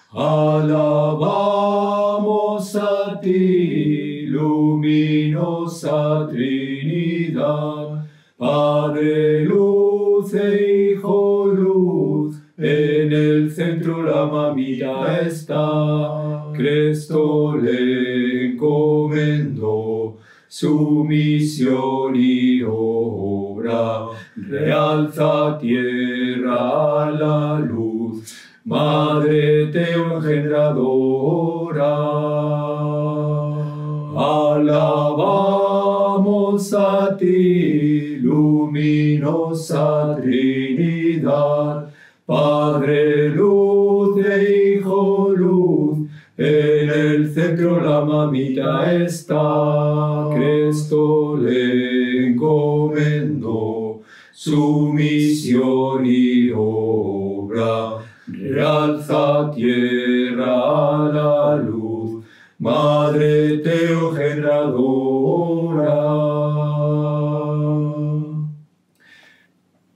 Alabamos a ti, luminosa Trinidad, Padre luz e Hijo luz, en el centro la mamita está. Cristo le encomendó su misión y obra, realza tierra a la luz, Madre engendradora. Alabamos a ti, luminosa Trinidad, Padre luz e Hijo luz, en el centro la mamita está. Cristo le encomendó su misión y obra, realza tierra a la luz, Madre engendradora.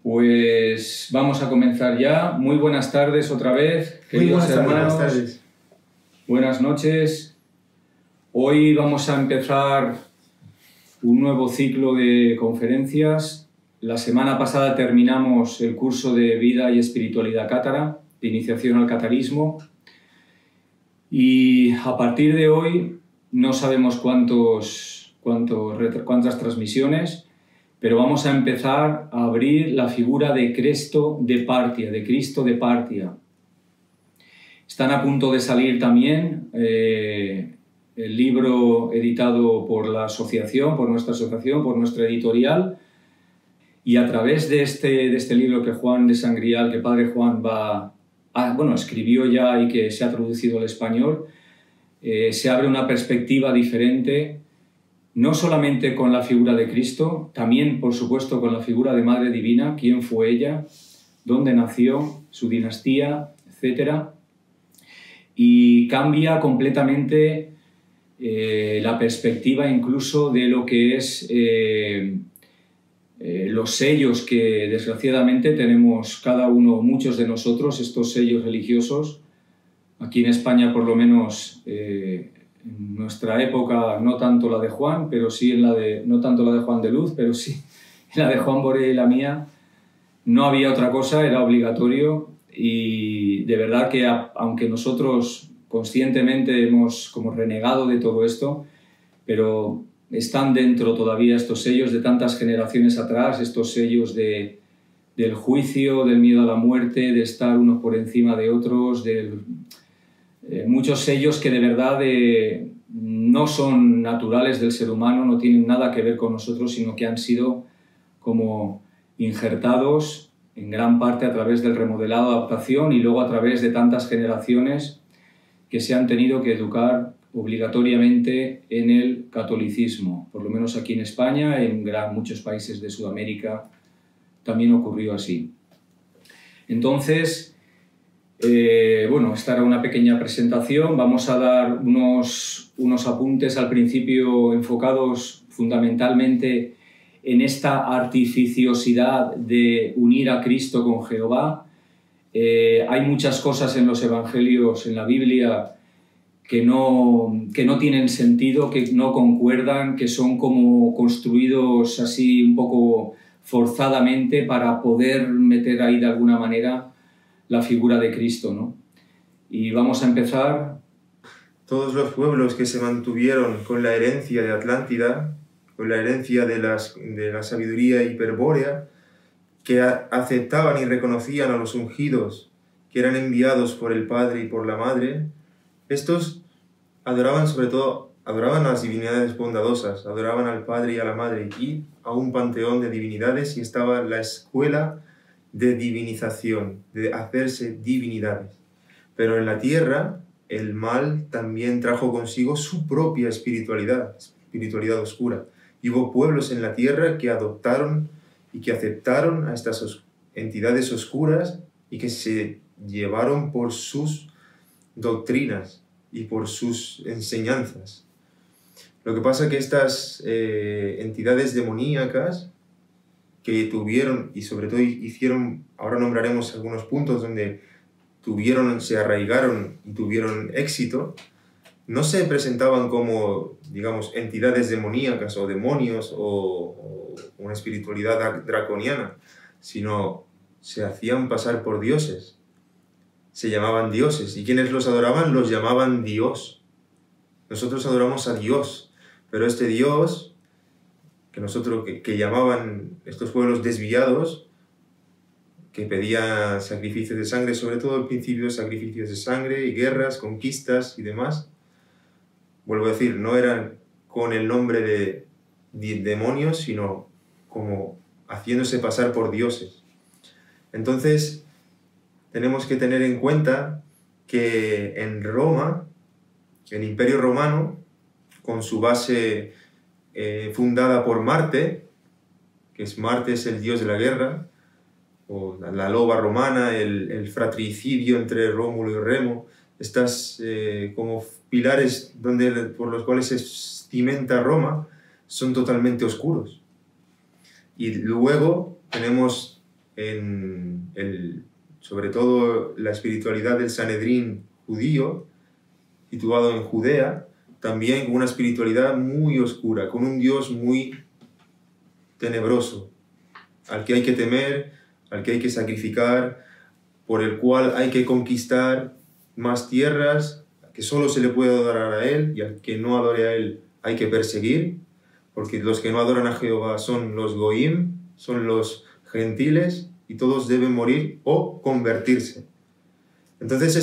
Pues vamos a comenzar ya. Muy buenas tardes otra vez, queridos hermanos. Buenas tardes. Buenas noches. Hoy vamos a empezar un nuevo ciclo de conferencias. La semana pasada terminamos el curso de Vida y Espiritualidad Cátara, de iniciación al catarismo. Y a partir de hoy no sabemos cuántas transmisiones, pero vamos a empezar a abrir la figura de Cristo de Partia, de Cristo de Partia. Están a punto de salir también el libro editado por la asociación, por nuestra asociación, por nuestra editorial, y a través de este libro que Juan de Sangrial, que Padre Juan escribió ya y que se ha traducido al español, se abre una perspectiva diferente, no solamente con la figura de Cristo, también, por supuesto, con la figura de Madre Divina, quién fue ella, dónde nació, su dinastía, etc. Y cambia completamente la perspectiva incluso de lo que es los sellos que desgraciadamente tenemos cada uno, muchos de nosotros, estos sellos religiosos. Aquí en España, por lo menos, en nuestra época, no tanto la de Juan, pero sí no tanto la de Juan de Luz, pero sí en la de Juan Boré y la mía, no había otra cosa, era obligatorio. Y de verdad que aunque nosotros conscientemente hemos como renegado de todo esto, pero están dentro todavía estos sellos de tantas generaciones atrás, estos sellos del juicio, del miedo a la muerte, de estar unos por encima de otros, muchos sellos que de verdad no son naturales del ser humano, no tienen nada que ver con nosotros, sino que han sido como injertados en gran parte a través del remodelado, adaptación, y luego a través de tantas generaciones que se han tenido que educar obligatoriamente en el catolicismo. Por lo menos aquí en España, en muchos países de Sudamérica también ocurrió así. Entonces, esta era una pequeña presentación. Vamos a dar unos apuntes al principio enfocados fundamentalmente en esta artificiosidad de unir a Cristo con Jehová. Hay muchas cosas en los evangelios, en la Biblia, que no tienen sentido, que no concuerdan, que son como construidos así un poco forzadamente para poder meter ahí de alguna manera la figura de Cristo, ¿no? Y vamos a empezar. Todos los pueblos que se mantuvieron con la herencia de Atlántida, con la herencia de la sabiduría hiperbórea, que aceptaban y reconocían a los ungidos que eran enviados por el Padre y por la Madre, estos adoraban a las divinidades bondadosas, adoraban al Padre y a la Madre y a un panteón de divinidades, y estaba la escuela de divinización, de hacerse divinidades. Pero en la tierra el mal también trajo consigo su propia espiritualidad oscura. Y hubo pueblos en la tierra que adoptaron y que aceptaron a estas entidades oscuras y que se llevaron por sus doctrinas y por sus enseñanzas. Lo que pasa es que estas entidades demoníacas que tuvieron y sobre todo hicieron, ahora nombraremos algunos puntos donde se arraigaron y tuvieron éxito, no se presentaban como, digamos, entidades demoníacas o demonios o una espiritualidad draconiana, sino se hacían pasar por dioses. Se llamaban dioses. Y quienes los adoraban los llamaban Dios. Nosotros adoramos a Dios, pero este Dios que llamaban estos pueblos desviados, que pedía sacrificios de sangre, sobre todo al principio sacrificios de sangre y guerras, conquistas y demás. Vuelvo a decir, no eran con el nombre de demonios, sino como haciéndose pasar por dioses. Entonces, tenemos que tener en cuenta que en Roma, el Imperio Romano, con su base fundada por Marte, Marte es el dios de la guerra, o la loba romana, el fratricidio entre Rómulo y Remo, estas como pilares por los cuales se cimenta Roma, son totalmente oscuros. Y luego tenemos sobre todo la espiritualidad del Sanedrín judío, situado en Judea, también con una espiritualidad muy oscura, con un Dios muy tenebroso, al que hay que temer, al que hay que sacrificar, por el cual hay que conquistar más tierras, que solo se le puede adorar a Él, y al que no adore a Él hay que perseguir, porque los que no adoran a Jehová son los goim, son los gentiles, y todos deben morir o convertirse. Entonces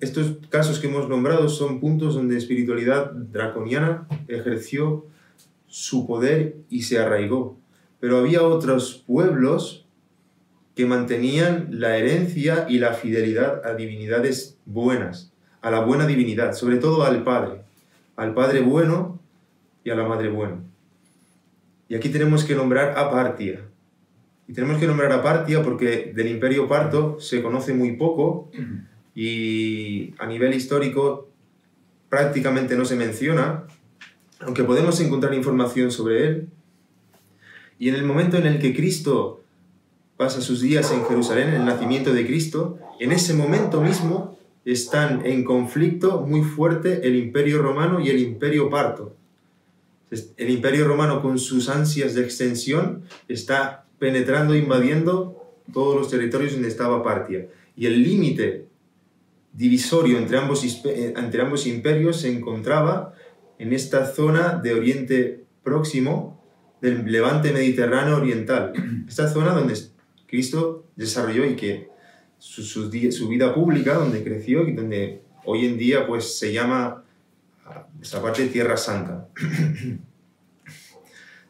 estos casos que hemos nombrado son puntos donde espiritualidad draconiana ejerció su poder y se arraigó. Pero había otros pueblos que mantenían la herencia y la fidelidad a divinidades buenas, a la buena divinidad, sobre todo al Padre bueno y a la Madre buena. Y aquí tenemos que nombrar a Partia. Y tenemos que nombrar a Partia porque del Imperio Parto se conoce muy poco y a nivel histórico prácticamente no se menciona, aunque podemos encontrar información sobre él. Y en el momento en el que Cristo pasa sus días en Jerusalén, el nacimiento de Cristo, en ese momento mismo están en conflicto muy fuerte el Imperio Romano y el Imperio Parto. El Imperio Romano, con sus ansias de extensión, está penetrando, invadiendo todos los territorios donde estaba Partia. Y el límite divisorio entre ambos imperios se encontraba en esta zona de Oriente Próximo, del Levante Mediterráneo Oriental. Esta zona donde Cristo desarrolló y que su vida pública, donde creció y donde hoy en día pues, se llama esa parte Tierra Santa.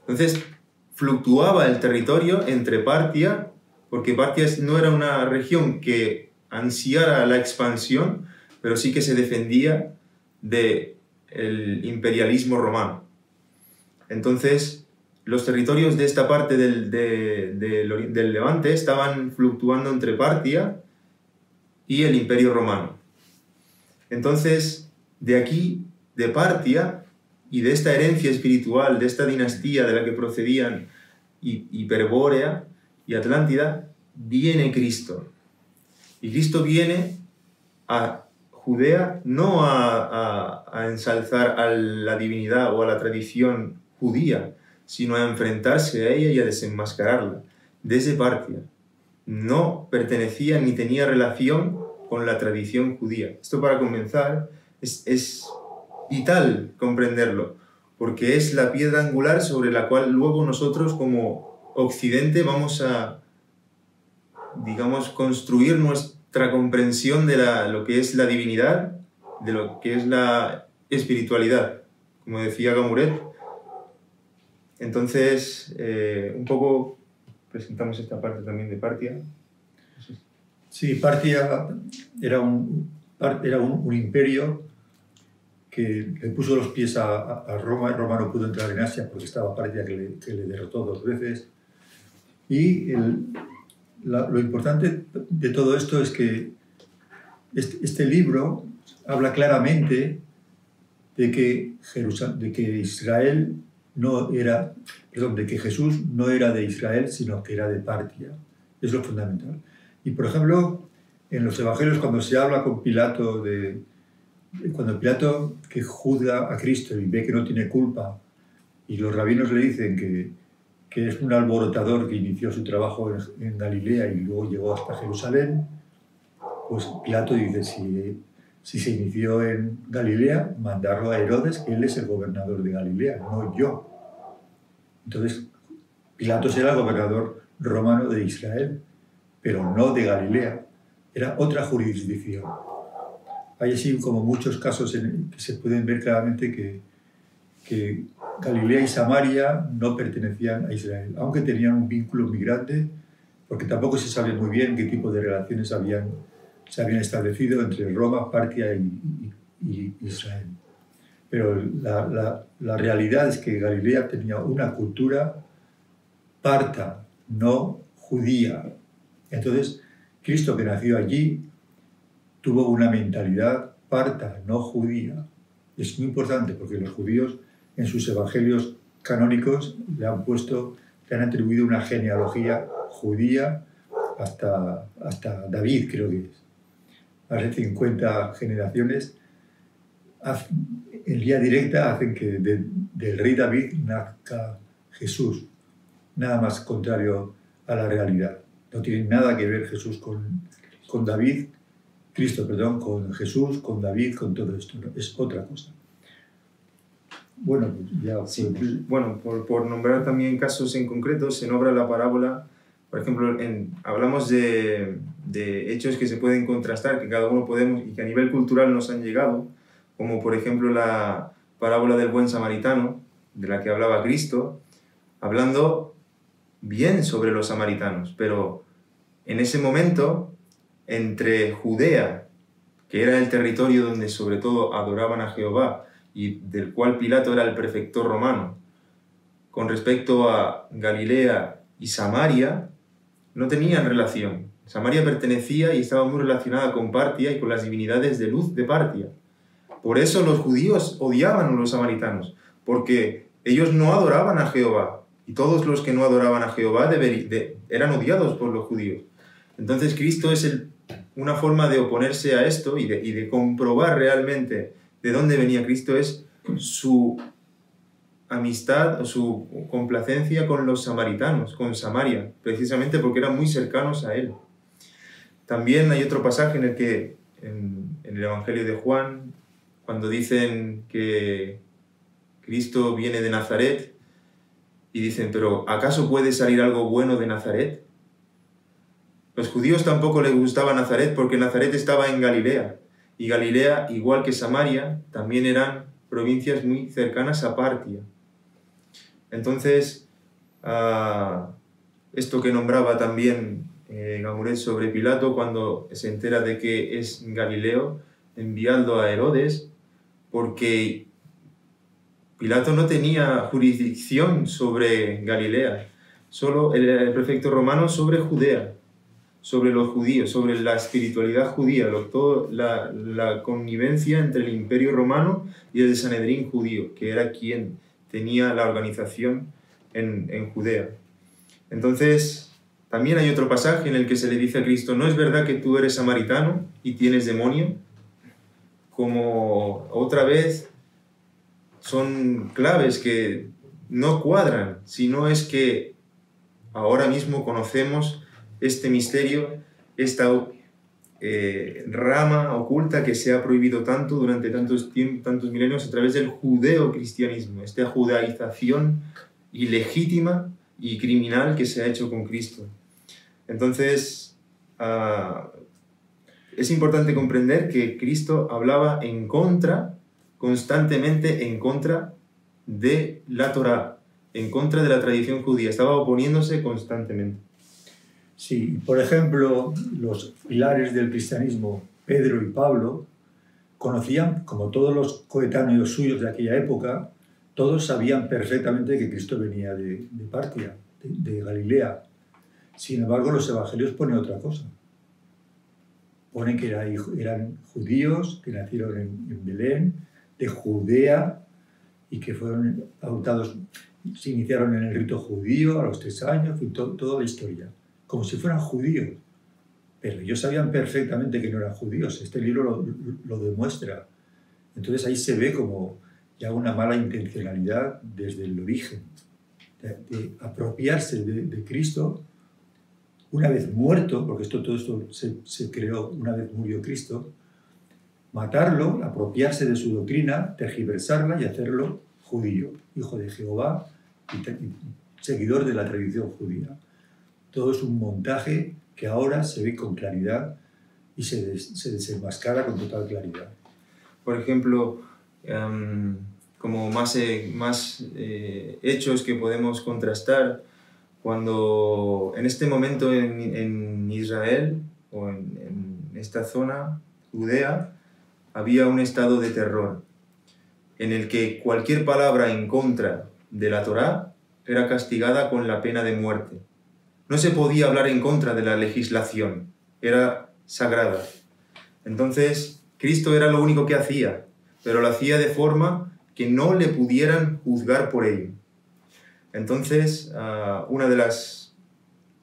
Entonces, fluctuaba el territorio entre Partia, porque Partia no era una región que ansiara la expansión, pero sí que se defendía del imperialismo romano. Entonces, los territorios de esta parte del Levante estaban fluctuando entre Partia y el Imperio Romano. Entonces, de aquí, de Partia, y de esta herencia espiritual, de esta dinastía de la que procedían Hiperbórea y Atlántida, viene Cristo. Y Cristo viene a Judea no a ensalzar a la divinidad o a la tradición judía, sino a enfrentarse a ella y a desenmascararla. Desde Partia no pertenecía ni tenía relación con la tradición judía. Esto, para comenzar, es vital comprenderlo, porque es la piedra angular sobre la cual luego nosotros como Occidente vamos a, digamos, construir nuestra comprensión de lo que es la divinidad, de lo que es la espiritualidad, como decía Gamuret. Entonces, un poco presentamos esta parte también de Partia. Sí, Partia era un imperio que le puso los pies a Roma. Roma no pudo entrar en Asia porque estaba Partia que le derrotó 2 veces. Y lo importante de todo esto es que este libro habla claramente de que Israel no era, perdón, de que Jesús no era de Israel, sino que era de Partia. Es lo fundamental. Y, por ejemplo, En los evangelios, cuando se habla con Pilato cuando Pilato, que juzga a Cristo y ve que no tiene culpa, y los rabinos le dicen que es un alborotador que inició su trabajo en Galilea y luego llegó hasta Jerusalén, pues Pilato dice, si se inició en Galilea, mandarlo a Herodes, que él es el gobernador de Galilea, no yo. Entonces, Pilato era el gobernador romano de Israel, pero no de Galilea. Era otra jurisdicción. Hay así como muchos casos en que se pueden ver claramente que Galilea y Samaria no pertenecían a Israel, aunque tenían un vínculo muy grande, porque tampoco se sabe muy bien qué tipo de relaciones se habían establecido entre Roma, Partia y Israel. Pero la realidad es que Galilea tenía una cultura parta, no judía. Entonces, Cristo, que nació allí, tuvo una mentalidad parta, no judía. Es muy importante porque los judíos en sus evangelios canónicos le han atribuido una genealogía judía hasta David, creo que es. Hace 50 generaciones, en línea directa hacen que del rey David nazca Jesús. Nada más contrario a la realidad. No tiene nada que ver Jesús con David, Cristo, perdón, con Jesús, con David, con todo esto. ¿No? Es otra cosa. Bueno, pues ya... Sí, bueno, por nombrar también casos en concreto, se nombra la parábola, por ejemplo, hablamos de hechos que se pueden contrastar, que cada uno podemos, y que a nivel cultural nos han llegado, como por ejemplo la parábola del buen samaritano, de la que hablaba Cristo, hablando bien sobre los samaritanos, pero en ese momento, entre Judea, que era el territorio donde sobre todo adoraban a Jehová, y del cual Pilato era el prefector romano, con respecto a Galilea y Samaria, no tenían relación. Samaria pertenecía y estaba muy relacionada con Partia y con las divinidades de luz de Partia. Por eso los judíos odiaban a los samaritanos, porque ellos no adoraban a Jehová, y todos los que no adoraban a Jehová eran odiados por los judíos. Entonces Cristo es una forma de oponerse a esto y de comprobar realmente de dónde venía Cristo, es su amistad o su complacencia con los samaritanos, con Samaria, precisamente porque eran muy cercanos a él. También hay otro pasaje en el que, en el Evangelio de Juan, cuando dicen que Cristo viene de Nazaret, y dicen, pero ¿acaso puede salir algo bueno de Nazaret? Los judíos tampoco les gustaba Nazaret porque Nazaret estaba en Galilea, y Galilea, igual que Samaria, también eran provincias muy cercanas a Partia. Entonces, esto que nombraba también Gamuret sobre Pilato, cuando se entera de que es Galileo, enviando a Herodes, porque Pilato no tenía jurisdicción sobre Galilea, solo el prefecto romano sobre Judea, sobre los judíos, sobre la espiritualidad judía, la connivencia entre el imperio romano y el Sanedrín judío, que era quien tenía la organización en Judea. Entonces, también hay otro pasaje en el que se le dice a Cristo, ¿no es verdad que tú eres samaritano y tienes demonio? Como otra vez son claves que no cuadran, sino es que ahora mismo conocemos este misterio, esta rama oculta que se ha prohibido tanto durante tantos milenios a través del judeo-cristianismo, esta judaización ilegítima y criminal que se ha hecho con Cristo. Entonces, es importante comprender que Cristo hablaba constantemente en contra de la Torá, en contra de la tradición judía, estaba oponiéndose constantemente. Sí, por ejemplo, los pilares del cristianismo, Pedro y Pablo, conocían, como todos los coetáneos suyos de aquella época, todos sabían perfectamente que Cristo venía de Partia, de Galilea. Sin embargo, los evangelios ponen otra cosa. Ponen que eran judíos, que nacieron en Belén, de Judea, y que fueron adoptados, se iniciaron en el rito judío a los 3 años, y toda la historia. Como si fueran judíos. pero ellos sabían perfectamente que no eran judíos. Este libro lo demuestra. Entonces ahí se ve como ya una mala intencionalidad desde el origen, de apropiarse de Cristo una vez muerto, porque todo esto se creó una vez murió Cristo, matarlo, apropiarse de su doctrina, tergiversarla y hacerlo judío, hijo de Jehová y seguidor de la tradición judía. Todo es un montaje que ahora se ve con claridad y se desenmascara con total claridad. Por ejemplo, como más hechos que podemos contrastar, cuando en este momento en Israel o en esta zona, Judea, había un estado de terror en el que cualquier palabra en contra de la Torá era castigada con la pena de muerte. No se podía hablar en contra de la legislación, era sagrada. Entonces, Cristo era lo único que hacía, pero lo hacía de forma que no le pudieran juzgar por ello. Entonces, una de las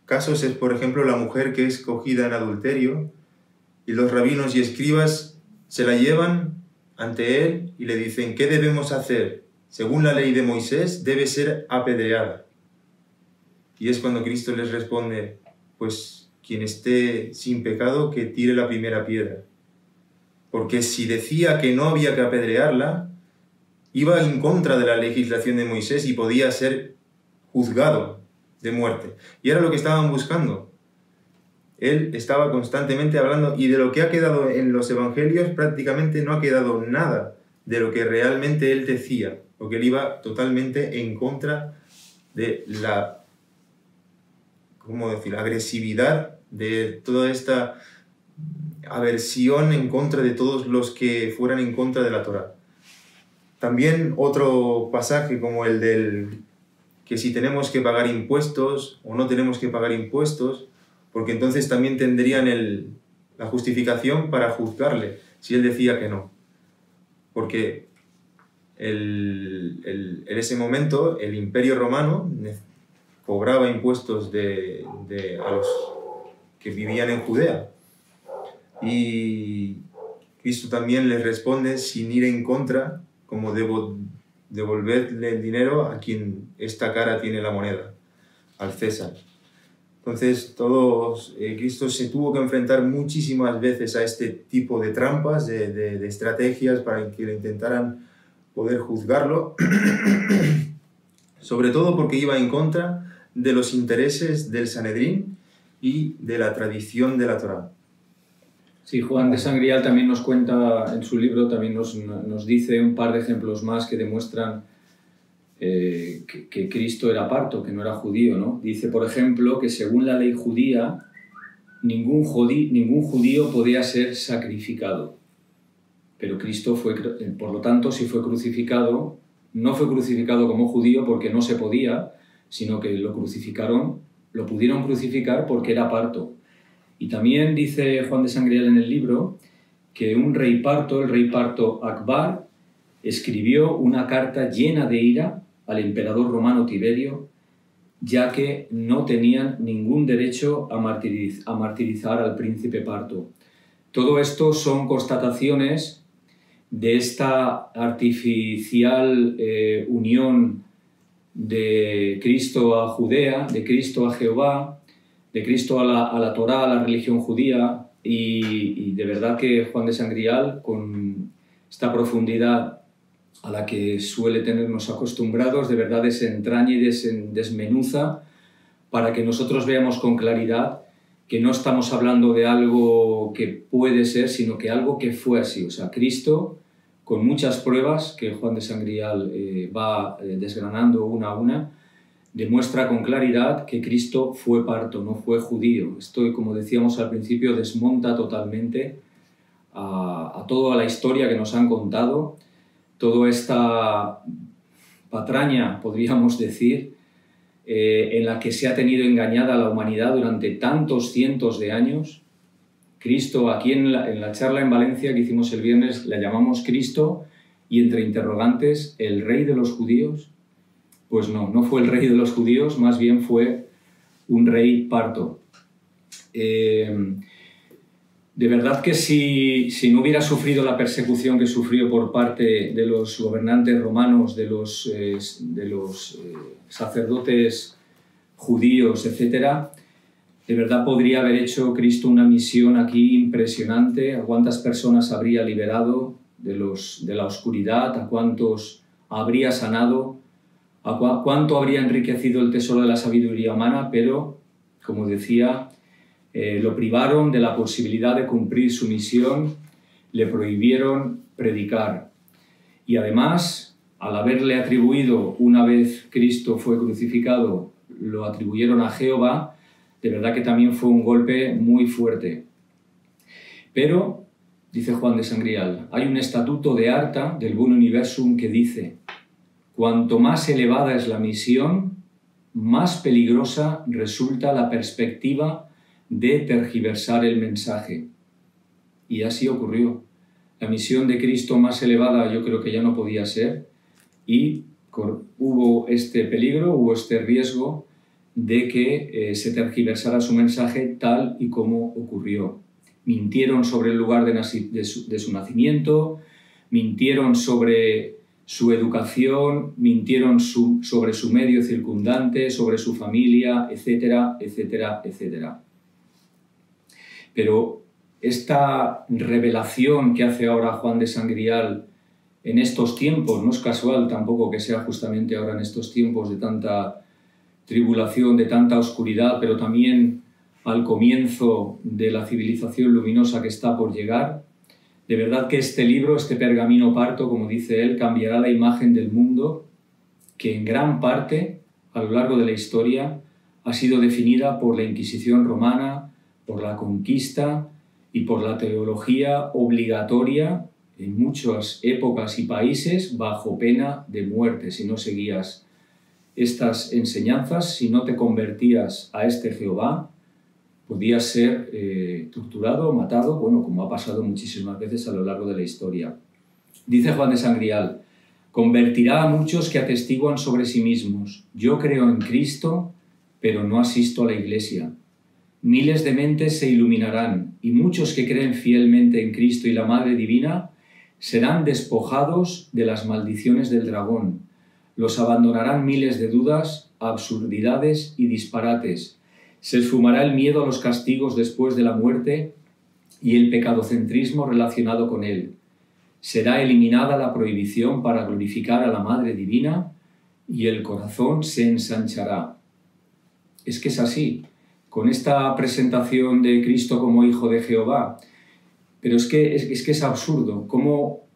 casos es, por ejemplo, la mujer que es cogida en adulterio y los rabinos y escribas se la llevan ante él y le dicen, ¿qué debemos hacer? Según la ley de Moisés, debe ser apedreada. Y es cuando Cristo les responde, pues quien esté sin pecado, que tire la primera piedra. Porque si decía que no había que apedrearla, iba en contra de la legislación de Moisés y podía ser juzgado de muerte. Y era lo que estaban buscando. Él estaba constantemente hablando, y de lo que ha quedado en los evangelios prácticamente no ha quedado nada de lo que realmente él decía, porque él iba totalmente en contra de la, ¿cómo decir?, agresividad de toda esta aversión en contra de todos los que fueran en contra de la Torá. También otro pasaje como el del que si tenemos que pagar impuestos o no tenemos que pagar impuestos, porque entonces también tendrían la justificación para juzgarle, si él decía que no. Porque en ese momento el Imperio Romano cobraba impuestos a los que vivían en Judea. Y Cristo también les responde sin ir en contra, como debo devolverle el dinero a quien esta cara tiene la moneda, al César. Entonces, Cristo se tuvo que enfrentar muchísimas veces a este tipo de trampas, de estrategias para que le intentaran poder juzgarlo, sobre todo porque iba en contra de los intereses del Sanedrín y de la tradición de la Torá. Sí, Juan de Sangrial también nos cuenta en su libro, también nos dice un par de ejemplos más que demuestran que Cristo era parto, que no era judío, ¿no? Dice, por ejemplo, que según la ley judía, ningún judío podía ser sacrificado. Pero Cristo por lo tanto, si fue crucificado, no fue crucificado como judío porque no se podía, sino que lo pudieron crucificar porque era parto. Y también dice Juan de Sangrial en el libro que un rey parto, el rey parto Akbar, escribió una carta llena de ira al emperador romano Tiberio, ya que no tenían ningún derecho a martirizar al príncipe parto. Todo esto son constataciones de esta artificial unión de Cristo a Judea, de Cristo a Jehová, de Cristo a la Torá, a la religión judía, y de verdad que Juan de Sangrial, con esta profundidad a la que suele tenernos acostumbrados, de verdad desentraña y desmenuza para que nosotros veamos con claridad que no estamos hablando de algo que puede ser, sino que algo que fue así. O sea, Cristo, con muchas pruebas que Juan de Sangrial va desgranando una a una, demuestra con claridad que Cristo fue parto, no fue judío. Esto, como decíamos al principio, desmonta totalmente a toda la historia que nos han contado, toda esta patraña, podríamos decir, en la que se ha tenido engañada a la humanidad durante tantos cientos de años. Cristo, aquí en la charla en Valencia que hicimos el viernes, la llamamos Cristo, y entre interrogantes, ¿el rey de los judíos? Pues no fue el rey de los judíos, más bien fue un rey parto. De verdad que si no hubiera sufrido la persecución que sufrió por parte de los gobernantes romanos, de los sacerdotes judíos, etc., de verdad podría haber hecho Cristo una misión aquí impresionante. ¿A cuántas personas habría liberado de la oscuridad? ¿A cuántos habría sanado? ¿A cuánto habría enriquecido el tesoro de la sabiduría humana? Pero, como decía, lo privaron de la posibilidad de cumplir su misión, le prohibieron predicar. Y además, al haberle atribuido, una vez Cristo fue crucificado, lo atribuyeron a Jehová, de verdad que también fue un golpe muy fuerte. Pero, dice Juan de Sangrial, hay un estatuto de Arta, del Buen Universum, que dice: cuanto más elevada es la misión, más peligrosa resulta la perspectiva de tergiversar el mensaje. Y así ocurrió. La misión de Cristo más elevada yo creo que ya no podía ser, y hubo este peligro, hubo este riesgo de que se tergiversara su mensaje tal y como ocurrió. Mintieron sobre el lugar de su nacimiento, mintieron sobre su educación, mintieron sobre su medio circundante, sobre su familia, etcétera, etcétera, etcétera. Pero esta revelación que hace ahora Juan de Sangrial en estos tiempos, no es casual tampoco que sea justamente ahora en estos tiempos de tanta tribulación, de tanta oscuridad, pero también al comienzo de la civilización luminosa que está por llegar. De verdad que este libro, este pergamino parto, como dice él, cambiará la imagen del mundo, que en gran parte, a lo largo de la historia, ha sido definida por la Inquisición romana, por la conquista y por la teología obligatoria en muchas épocas y países bajo pena de muerte si no seguías estas enseñanzas, si no te convertías a este Jehová, podías ser torturado o matado, bueno, como ha pasado muchísimas veces a lo largo de la historia. Dice Juan de Sangrial: convertirá a muchos que atestiguan sobre sí mismos. Yo creo en Cristo, pero no asisto a la Iglesia. Miles de mentes se iluminarán, y muchos que creen fielmente en Cristo y la Madre Divina serán despojados de las maldiciones del dragón. Los abandonarán miles de dudas, absurdidades y disparates. Se esfumará el miedo a los castigos después de la muerte y el pecadocentrismo relacionado con él. Será eliminada la prohibición para glorificar a la Madre Divina y el corazón se ensanchará. Es que es así, con esta presentación de Cristo como Hijo de Jehová. Pero es que es absurdo, como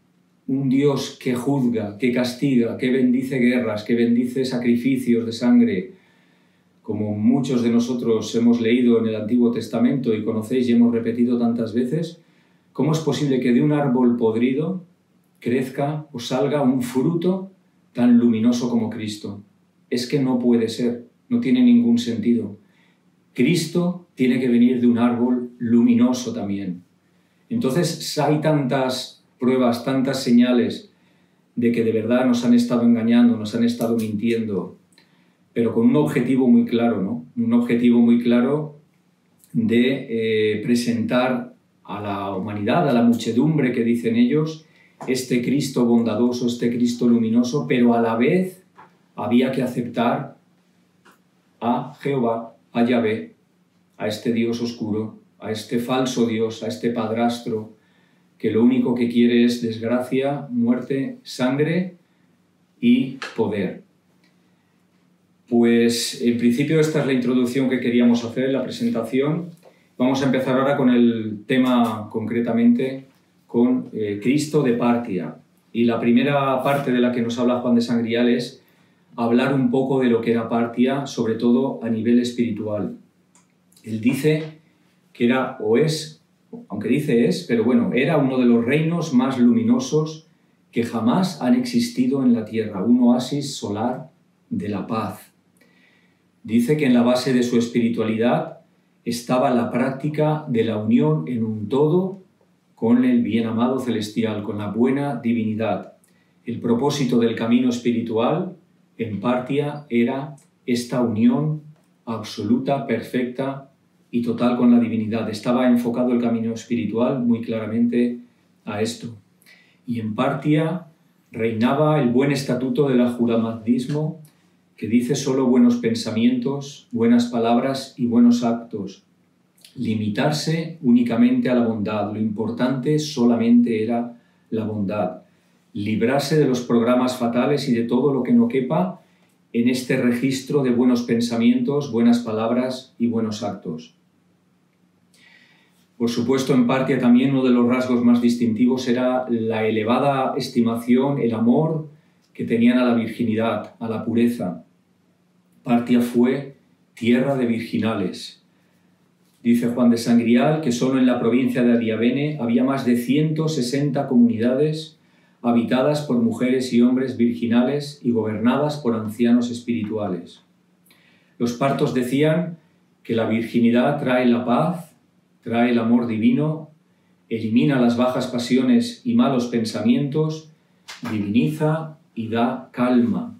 un Dios que juzga, que castiga, que bendice guerras, que bendice sacrificios de sangre, como muchos de nosotros hemos leído en el Antiguo Testamento y conocéis y hemos repetido tantas veces, ¿cómo es posible que de un árbol podrido crezca o salga un fruto tan luminoso como Cristo? Es que no puede ser, no tiene ningún sentido. Cristo tiene que venir de un árbol luminoso también. Entonces hay tantas pruebas, tantas señales de que de verdad nos han estado engañando, nos han estado mintiendo, pero con un objetivo muy claro, ¿no? Un objetivo muy claro de presentar a la humanidad, a la muchedumbre que dicen ellos, este Cristo bondadoso, este Cristo luminoso, pero a la vez había que aceptar a Jehová, a Yahvé, a este Dios oscuro, a este falso Dios, a este padrastro, que lo único que quiere es desgracia, muerte, sangre y poder. Pues en principio esta es la introducción que queríamos hacer, la presentación. Vamos a empezar ahora con el tema concretamente, con Cristo de Partia. Y la primera parte de la que nos habla Juan de Sangrial es hablar un poco de lo que era Partia, sobre todo a nivel espiritual. Él dice que era o es, aunque dice es, pero bueno, era uno de los reinos más luminosos que jamás han existido en la tierra, un oasis solar de la paz. Dice que en la base de su espiritualidad estaba la práctica de la unión en un todo con el bien amado celestial, con la buena divinidad. El propósito del camino espiritual en Partia era esta unión absoluta, perfecta, y total con la divinidad. Estaba enfocado el camino espiritual muy claramente a esto. Y en Partia reinaba el buen estatuto del ajuramadismo, que dice solo buenos pensamientos, buenas palabras y buenos actos. Limitarse únicamente a la bondad. Lo importante solamente era la bondad. Librarse de los programas fatales y de todo lo que no quepa en este registro de buenos pensamientos, buenas palabras y buenos actos. Por supuesto, en Partia también uno de los rasgos más distintivos era la elevada estimación, el amor que tenían a la virginidad, a la pureza. Partia fue tierra de virginales. Dice Juan de Sangrial que solo en la provincia de Adiabene había más de 160 comunidades habitadas por mujeres y hombres virginales y gobernadas por ancianos espirituales. Los partos decían que la virginidad trae la paz, trae el amor divino, elimina las bajas pasiones y malos pensamientos, diviniza y da calma.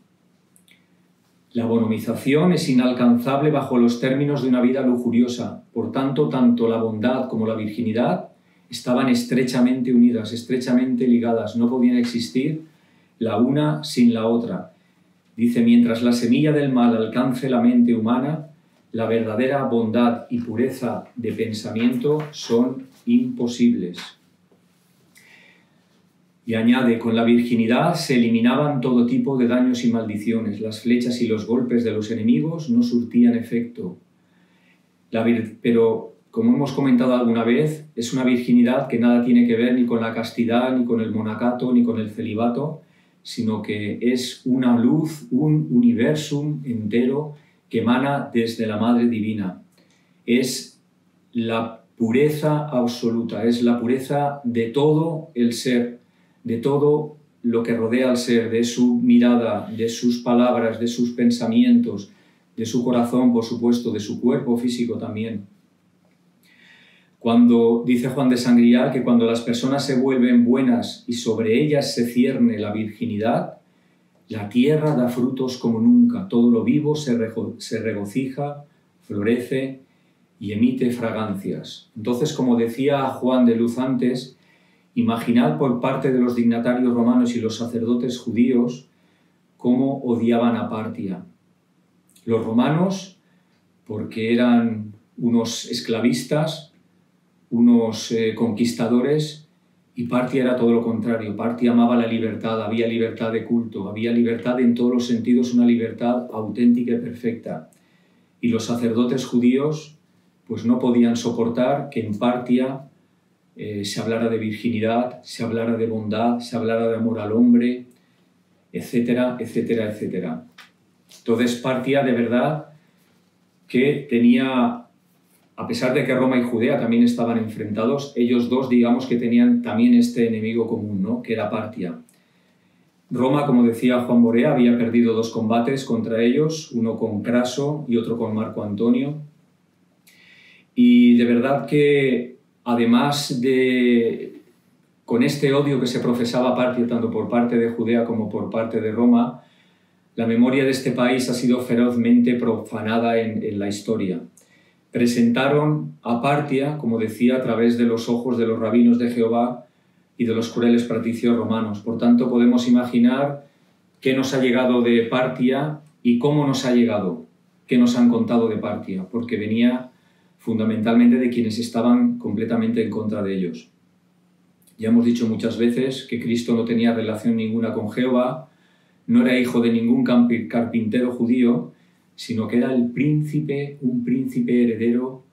La bonomización es inalcanzable bajo los términos de una vida lujuriosa. Por tanto, tanto la bondad como la virginidad estaban estrechamente unidas, estrechamente ligadas. No podían existir la una sin la otra. Dice, mientras la semilla del mal alcance la mente humana, la verdadera bondad y pureza de pensamiento son imposibles. Y añade, con la virginidad se eliminaban todo tipo de daños y maldiciones. Las flechas y los golpes de los enemigos no surtían efecto. Pero, como hemos comentado alguna vez, es una virginidad que nada tiene que ver ni con la castidad, ni con el monacato, ni con el celibato, sino que es una luz, un universum entero que emana desde la Madre Divina. Es la pureza absoluta, es la pureza de todo el ser, de todo lo que rodea al ser, de su mirada, de sus palabras, de sus pensamientos, de su corazón, por supuesto, de su cuerpo físico también. Cuando dice Juan de Sangrial que cuando las personas se vuelven buenas y sobre ellas se cierne la virginidad, la tierra da frutos como nunca, todo lo vivo se regocija, florece y emite fragancias. Entonces, como decía Juan de Luz antes, imaginad por parte de los dignatarios romanos y los sacerdotes judíos cómo odiaban a Partia. Los romanos, porque eran unos esclavistas, unos conquistadores, y Partia era todo lo contrario. Partia amaba la libertad, había libertad de culto, había libertad en todos los sentidos, una libertad auténtica y perfecta. Y los sacerdotes judíos pues no podían soportar que en Partia se hablara de virginidad, se hablara de bondad, se hablara de amor al hombre, etcétera, etcétera, etcétera. Entonces Partia de verdad que tenía, a pesar de que Roma y Judea también estaban enfrentados, ellos dos digamos que tenían también este enemigo común, ¿no? Que era Partia. Roma, como decía Juan Borea, había perdido 2 combates contra ellos, uno con Craso y otro con Marco Antonio. Y de verdad que además de con este odio que se profesaba a Partia tanto por parte de Judea como por parte de Roma, la memoria de este país ha sido ferozmente profanada en la historia. Presentaron a Partia, como decía, a través de los ojos de los rabinos de Jehová y de los crueles patricios romanos. Por tanto, podemos imaginar qué nos ha llegado de Partia y cómo nos ha llegado, qué nos han contado de Partia, porque venía fundamentalmente de quienes estaban completamente en contra de ellos. Ya hemos dicho muchas veces que Cristo no tenía relación ninguna con Jehová, no era hijo de ningún carpintero judío, sino que era un príncipe heredero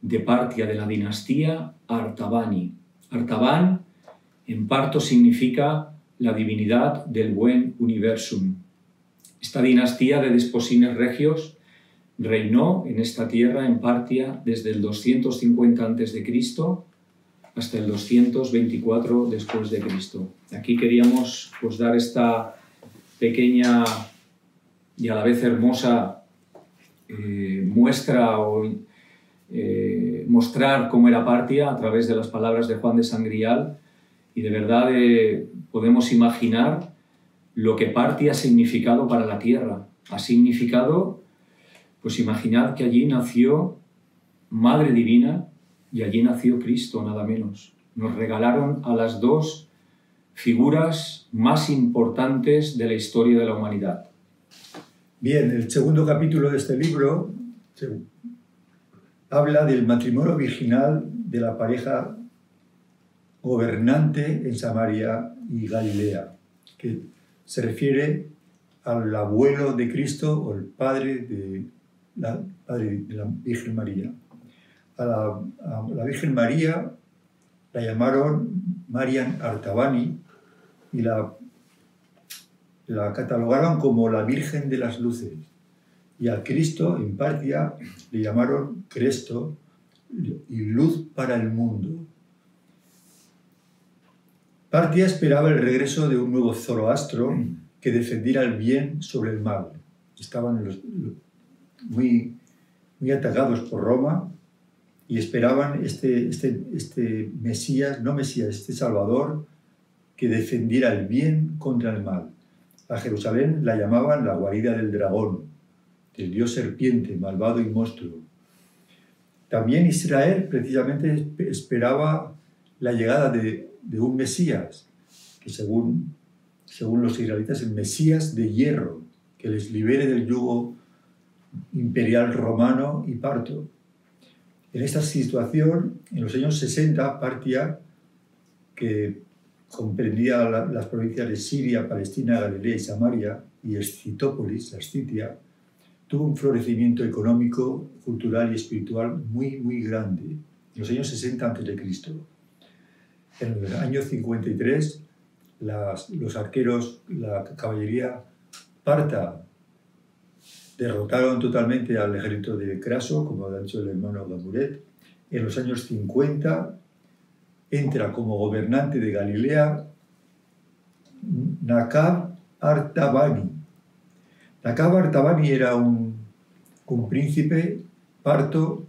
de Partia, de la dinastía Artabani. Artaban, en parto, significa la divinidad del buen universum. Esta dinastía de desposines regios reinó en esta tierra, en Partia, desde el 250 a.C. hasta el 224 después de Cristo. Aquí queríamos pues, dar esta pequeña y a la vez hermosa muestra o mostrar cómo era Partia a través de las palabras de Juan de Sangrial, y de verdad podemos imaginar lo que Partia ha significado para la tierra. Ha significado, pues imaginad que allí nació Madre Divina, y allí nació Cristo, nada menos. Nos regalaron a las dos figuras más importantes de la historia de la humanidad. Bien, el segundo capítulo de este libro habla del matrimonio virginal de la pareja gobernante en Samaria y Galilea, que se refiere al abuelo de Cristo o el padre de la Virgen María. A la Virgen María la llamaron Marian Artabani y la catalogaron como la Virgen de las Luces. Y a Cristo, en Partia, le llamaron Cresto y luz para el mundo. Partia esperaba el regreso de un nuevo Zoroastro que defendiera el bien sobre el mal. Estaban muy atacados por Roma y esperaban este Mesías, no Mesías, este Salvador que defendiera el bien contra el mal. A Jerusalén la llamaban la guarida del dragón, del dios serpiente, malvado y monstruo. También Israel precisamente esperaba la llegada de un Mesías, que según los israelitas, el Mesías de hierro, que les libere del yugo imperial romano y parto. En esta situación, en los años 60, Partia, que comprendía las provincias de Siria, Palestina, Galilea y Samaria, y Escitópolis, la Escitia, tuvo un florecimiento económico, cultural y espiritual muy grande, en los años 60 a.C. En el año 53, los arqueros, la caballería parta, derrotaron totalmente al ejército de Craso, como ha dicho el hermano Gamuret. En los años 50 entra como gobernante de Galilea Naqab Artabani. Naqab Artabani era un príncipe parto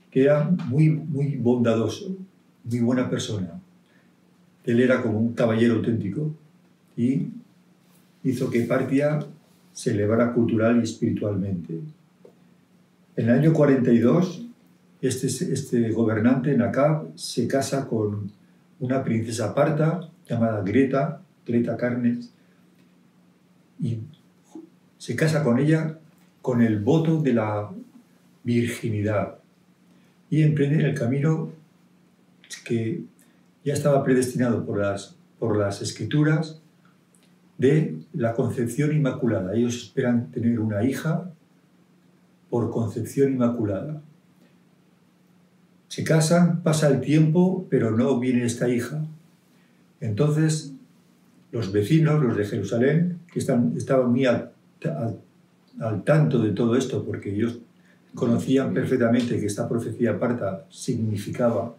que era muy bondadoso, muy buena persona. Él era como un caballero auténtico y hizo que Partia se elevara cultural y espiritualmente. En el año 42, este gobernante, Naqab, se casa con una princesa parta llamada Greta Carnes, y se casa con ella con el voto de la virginidad y emprende el camino que ya estaba predestinado por las escrituras de la concepción inmaculada. Ellos esperan tener una hija por concepción inmaculada. Se casan, pasa el tiempo, pero no viene esta hija. Entonces, los vecinos, los de Jerusalén, que estaban muy al tanto de todo esto, porque ellos conocían perfectamente que esta profecía parta significaba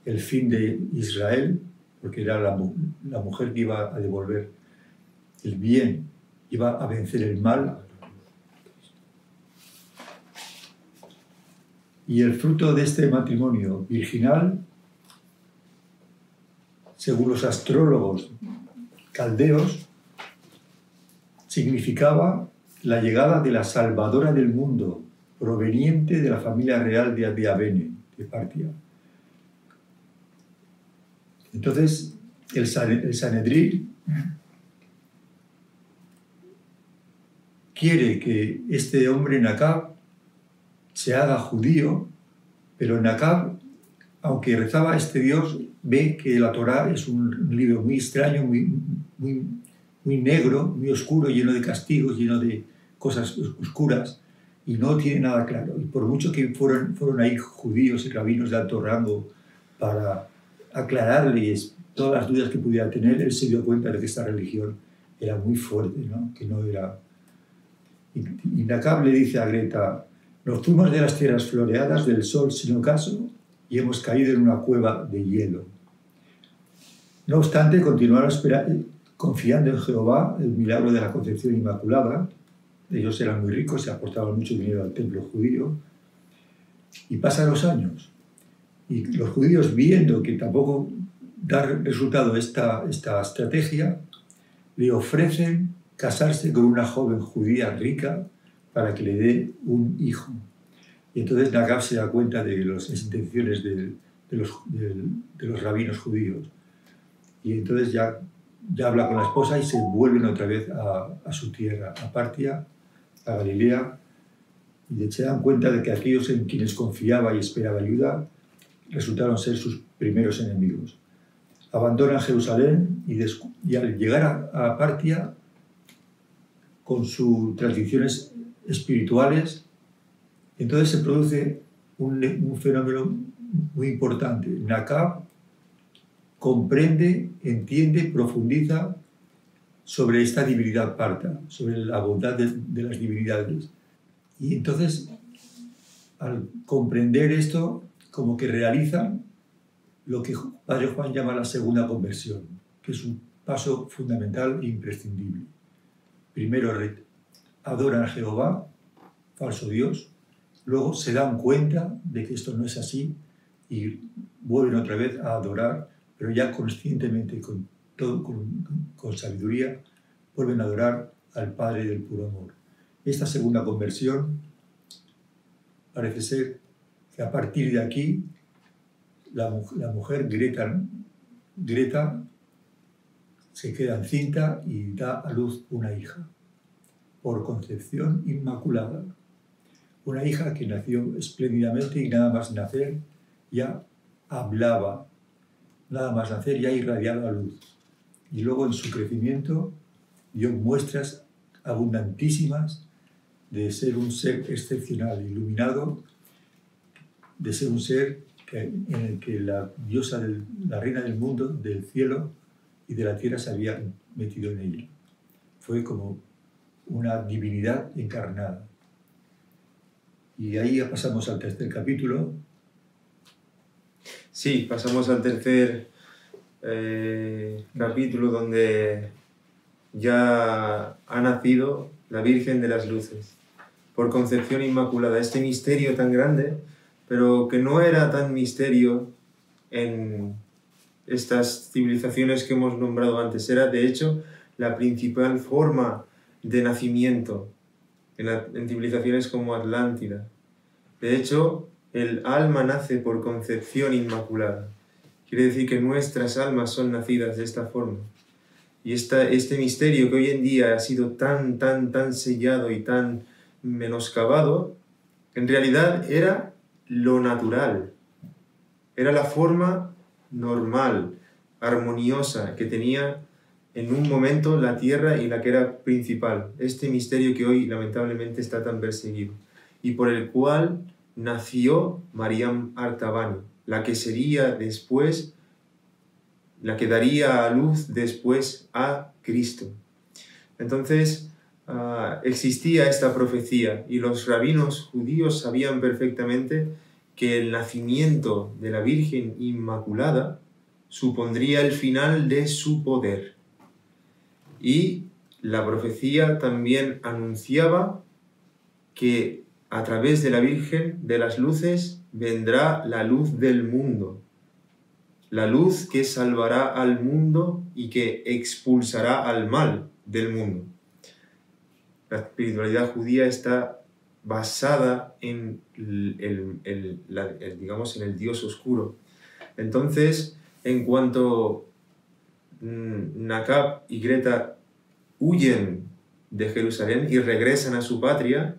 el fin de Israel, porque era la mujer que iba a devolver el bien, iba a vencer el mal. Y el fruto de este matrimonio virginal, según los astrólogos caldeos, significaba la llegada de la salvadora del mundo, proveniente de la familia real de Adiabene, de Partia. Entonces, el Sanedrín quiere que este hombre Naqab se haga judío, pero Naqab, aunque rezaba a este Dios, ve que la Torá es un libro muy extraño, muy negro, muy oscuro, lleno de castigos, lleno de cosas oscuras, y no tiene nada claro. Y por mucho que fueron ahí judíos y rabinos de alto rango para aclararles todas las dudas que pudiera tener, él se dio cuenta de que esta religión era muy fuerte, ¿no? Que no era... Y Naqab le dice a Greta: nos fuimos de las tierras floreadas del sol sin ocaso y hemos caído en una cueva de hielo. No obstante, continuaron confiando en Jehová, el milagro de la concepción inmaculada. Ellos eran muy ricos, se aportaban mucho dinero al templo judío. Y pasan los años. Y los judíos, viendo que tampoco da resultado esta estrategia, le ofrecen casarse con una joven judía rica para que le dé un hijo. Y entonces Nagab se da cuenta de las intenciones de los rabinos judíos. Y entonces ya habla con la esposa y se vuelven otra vez a su tierra, a Partia, a Galilea, y se dan cuenta de que aquellos en quienes confiaba y esperaba ayuda resultaron ser sus primeros enemigos. Abandonan Jerusalén y al llegar a Partia, con sus tradiciones espirituales, entonces se produce un fenómeno muy importante. Nagab comprende, entiende, profundiza sobre esta divinidad parta, sobre la bondad de las divinidades. Y entonces, al comprender esto, como que realiza lo que Padre Juan llama la segunda conversión, que es un paso fundamental e imprescindible. Primero adoran a Jehová, falso Dios, luego se dan cuenta de que esto no es así y vuelven otra vez a adorar, pero ya conscientemente, con sabiduría, vuelven a adorar al Padre del puro amor. Esta segunda conversión parece ser que a partir de aquí la mujer Greta se queda encinta y da a luz una hija, por concepción inmaculada. Una hija que nació espléndidamente y nada más nacer ya hablaba, nada más nacer ya irradiaba luz. Y luego en su crecimiento dio muestras abundantísimas de ser un ser excepcional, iluminado, de ser un ser en el que la diosa, la reina del mundo, del cielo y de la tierra se había metido en ella. Fue como una divinidad encarnada. Y ahí ya pasamos al tercer capítulo. Sí, pasamos al tercer capítulo donde ya ha nacido la Virgen de las Luces, por concepción inmaculada. Este misterio tan grande, pero que no era tan misterio en estas civilizaciones que hemos nombrado antes. Era, de hecho, la principal forma de nacimiento en civilizaciones como Atlántida. De hecho, el alma nace por concepción inmaculada. Quiere decir que nuestras almas son nacidas de esta forma. Y este misterio que hoy en día ha sido tan sellado y tan menoscabado, en realidad era lo natural. Era la forma normal, armoniosa, que tenía en un momento la tierra y la que era principal. Este misterio que hoy lamentablemente está tan perseguido. Y por el cual nació Mariam Artabani, la que sería después, la que daría a luz después a Cristo. Entonces, existía esta profecía y los rabinos judíos sabían perfectamente que el nacimiento de la Virgen Inmaculada supondría el final de su poder. Y la profecía también anunciaba que a través de la Virgen de las Luces vendrá la luz del mundo, la luz que salvará al mundo y que expulsará al mal del mundo. La espiritualidad judía está basada en digamos, en el Dios oscuro. Entonces, en cuanto Nagab y Greta huyen de Jerusalén y regresan a su patria,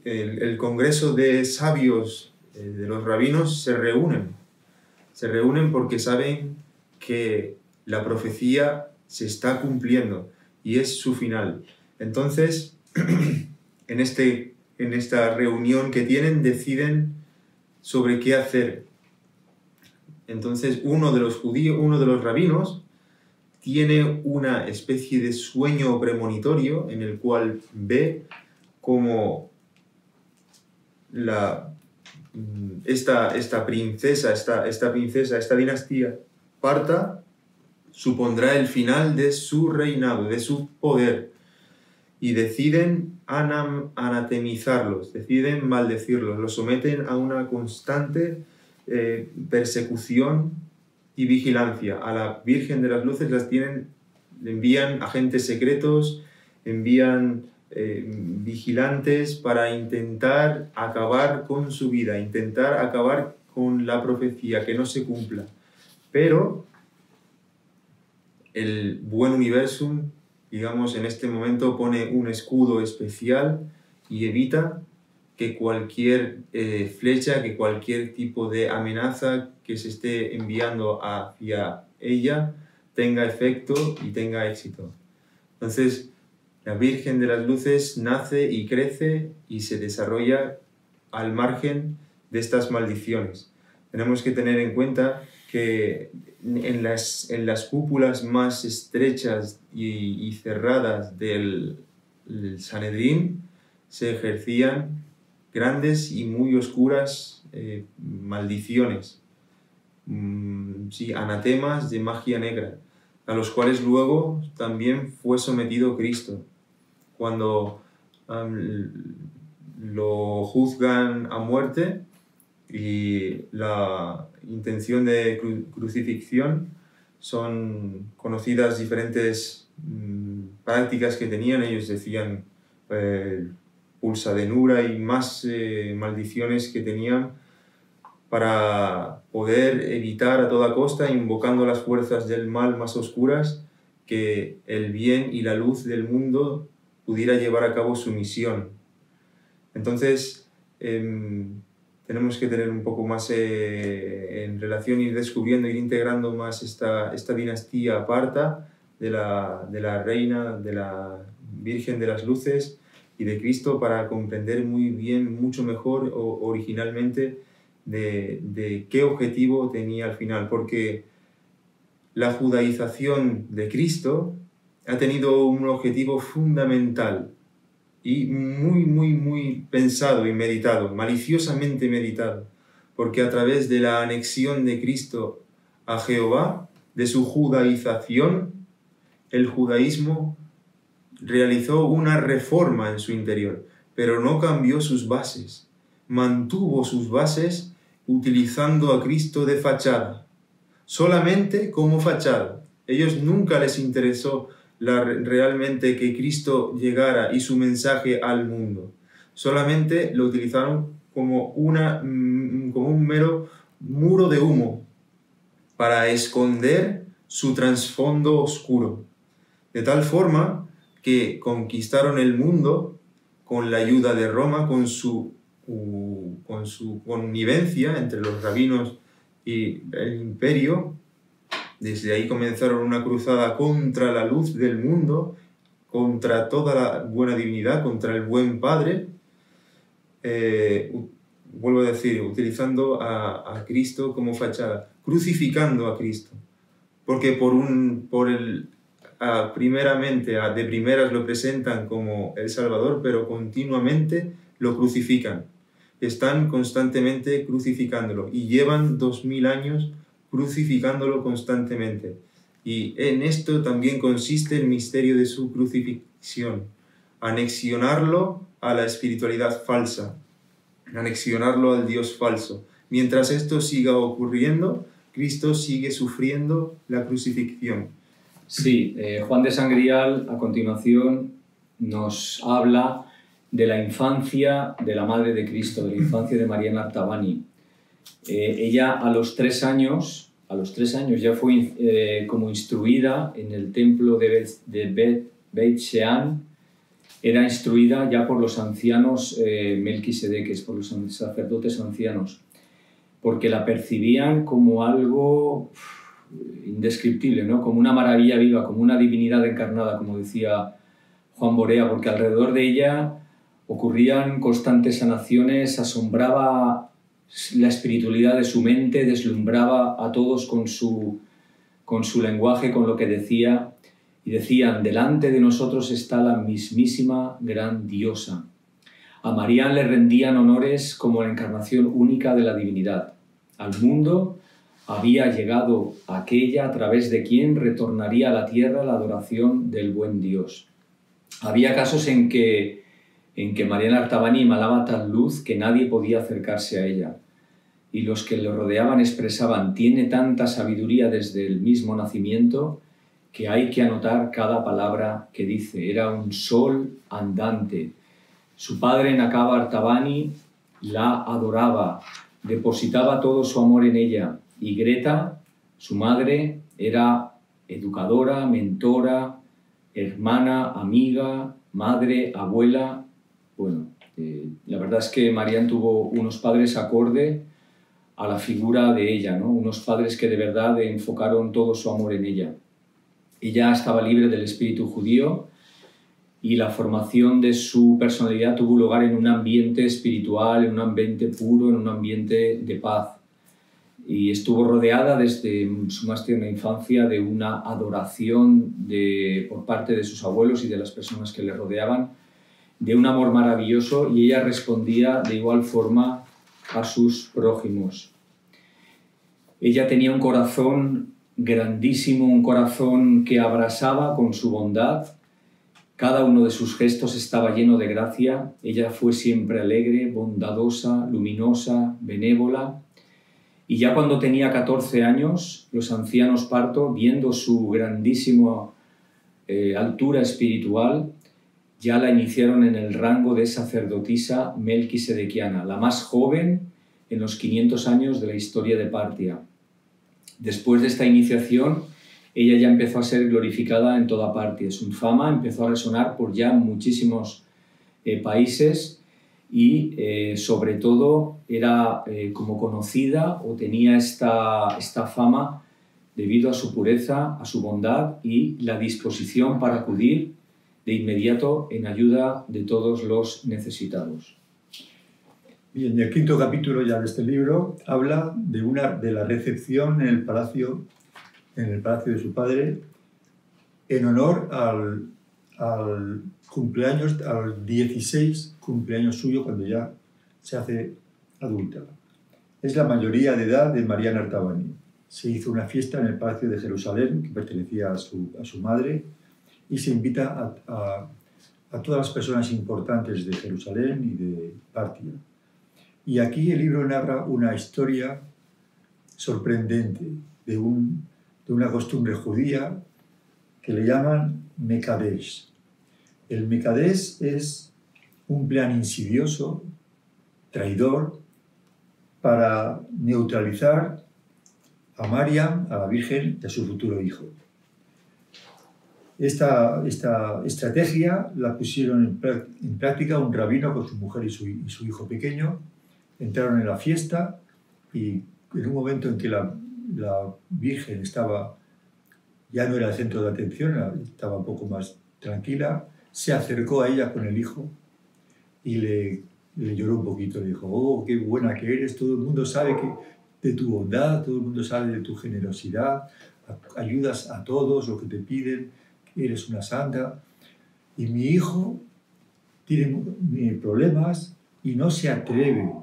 el congreso de sabios de los rabinos se reúnen porque saben que la profecía se está cumpliendo y es su final. Entonces, en esta reunión que tienen, deciden sobre qué hacer. Entonces, uno de los rabinos, tiene una especie de sueño premonitorio en el cual ve como esta dinastía parta supondrá el final de su reinado, de su poder, y deciden anatemizarlos, deciden maldecirlos, los someten a una constante persecución y vigilancia. A la Virgen de las Luces le envían agentes secretos, envían vigilantes para intentar acabar con su vida, intentar acabar con la profecía, que no se cumpla. Pero el buen universum, digamos, en este momento pone un escudo especial y evita que cualquier flecha, que cualquier tipo de amenaza que se esté enviando hacia ella tenga efecto y tenga éxito. Entonces, la Virgen de las Luces nace y crece y se desarrolla al margen de estas maldiciones. Tenemos que tener en cuenta que en las cúpulas más estrechas y cerradas del Sanedrín se ejercían grandes y muy oscuras maldiciones, anatemas de magia negra, a los cuales luego también fue sometido Cristo. Cuando lo juzgan a muerte y la intención de crucifixión, son conocidas diferentes prácticas que tenían. Ellos decían pulsadenura y más maldiciones que tenían para poder evitar a toda costa, invocando las fuerzas del mal más oscuras, que el bien y la luz del mundo pudiera llevar a cabo su misión. Entonces, tenemos que tener un poco más en relación, ir descubriendo, ir integrando más esta dinastía parta de la reina, de la Virgen de las Luces y de Cristo, para comprender muy bien, mucho mejor originalmente de qué objetivo tenía al final. Porque la judaización de Cristo ha tenido un objetivo fundamental y muy pensado y meditado, maliciosamente meditado, porque a través de la anexión de Cristo a Jehová, de su judaización, el judaísmo realizó una reforma en su interior, pero no cambió sus bases, mantuvo sus bases utilizando a Cristo de fachada, solamente como fachada. Ellos nunca les interesó realmente que Cristo llegara y su mensaje al mundo. Solamente lo utilizaron como un mero muro de humo para esconder su trasfondo oscuro. De tal forma que conquistaron el mundo con la ayuda de Roma, con su connivencia entre los rabinos y el imperio. Desde ahí comenzaron una cruzada contra la luz del mundo, contra toda la buena divinidad, contra el buen Padre. Vuelvo a decir, utilizando a Cristo como fachada, crucificando a Cristo. Porque de primeras lo presentan como el Salvador, pero continuamente lo crucifican. Están constantemente crucificándolo y llevan 2000 años crucificándolo constantemente. Y en esto también consiste el misterio de su crucifixión: anexionarlo a la espiritualidad falsa, anexionarlo al Dios falso. Mientras esto siga ocurriendo, Cristo sigue sufriendo la crucifixión. Sí, Juan de Sangrial a continuación nos habla de la infancia de la Madre de Cristo, de la infancia de Mariana Artabani. Ella a los 3 años ya fue como instruida en el templo de Beit Shean. Era instruida ya por los ancianos melquisedeques, por los sacerdotes ancianos, porque la percibían como algo indescriptible, ¿no? Como una maravilla viva, como una divinidad encarnada, como decía Juan Borea, porque alrededor de ella ocurrían constantes sanaciones, asombraba la espiritualidad de su mente, deslumbraba a todos con su lenguaje, con lo que decía, y decían: delante de nosotros está la mismísima gran diosa. A María le rendían honores como la encarnación única de la divinidad. Al mundo había llegado aquella a través de quien retornaría a la tierra la adoración del buen Dios. Había casos en que Mariana Artabani emanaba tal luz que nadie podía acercarse a ella, y los que lo rodeaban expresaban: tiene tanta sabiduría desde el mismo nacimiento que hay que anotar cada palabra que dice. Era un sol andante. Su padre, Nakaba Artabani, la adoraba, depositaba todo su amor en ella. Y Greta, su madre, era educadora, mentora, hermana, amiga, madre, abuela. Bueno, la verdad es que Marianne tuvo unos padres acorde a la figura de ella, ¿no? Unos padres que de verdad enfocaron todo su amor en ella. Ella estaba libre del espíritu judío y la formación de su personalidad tuvo lugar en un ambiente espiritual, en un ambiente puro, en un ambiente de paz. Y estuvo rodeada desde su más tierna infancia de una adoración por parte de sus abuelos y de las personas que le rodeaban, de un amor maravilloso, y ella respondía de igual forma a sus prójimos. Ella tenía un corazón grandísimo, un corazón que abrasaba con su bondad. Cada uno de sus gestos estaba lleno de gracia. Ella fue siempre alegre, bondadosa, luminosa, benévola. Y ya cuando tenía 14 años, los ancianos Parto, viendo su grandísima altura espiritual, ya la iniciaron en el rango de sacerdotisa melquisedequiana, la más joven en los 500 años de la historia de Partia. Después de esta iniciación, ella ya empezó a ser glorificada en toda Partia. Su fama empezó a resonar por ya muchísimos países y sobre todo era como conocida o tenía esta fama debido a su pureza, a su bondad y la disposición para acudir de inmediato en ayuda de todos los necesitados. Bien, el quinto capítulo ya de este libro habla de la recepción en el palacio de su padre en honor al cumpleaños, al 16 cumpleaños suyo, cuando ya se hace adulta. Es la mayoría de edad de Marianne Artabani. Se hizo una fiesta en el Palacio de Jerusalén, que pertenecía a su madre, y se invita a todas las personas importantes de Jerusalén y de Partia. Y aquí el libro narra una historia sorprendente de una costumbre judía que le llaman Mekadesh. El Mekadesh es un plan insidioso, traidor, para neutralizar a Mariam, a la Virgen, y a su futuro hijo. Esta estrategia la pusieron en práctica un rabino con su mujer y su hijo pequeño. Entraron en la fiesta y en un momento en que la Virgen ya no era el centro de atención, estaba un poco más tranquila, se acercó a ella con el hijo y le lloró un poquito. Le dijo: oh, qué buena que eres, todo el mundo sabe de tu bondad, todo el mundo sabe de tu generosidad, ayudas a todos lo que te piden, eres una santa. Y mi hijo tiene problemas y no se atreve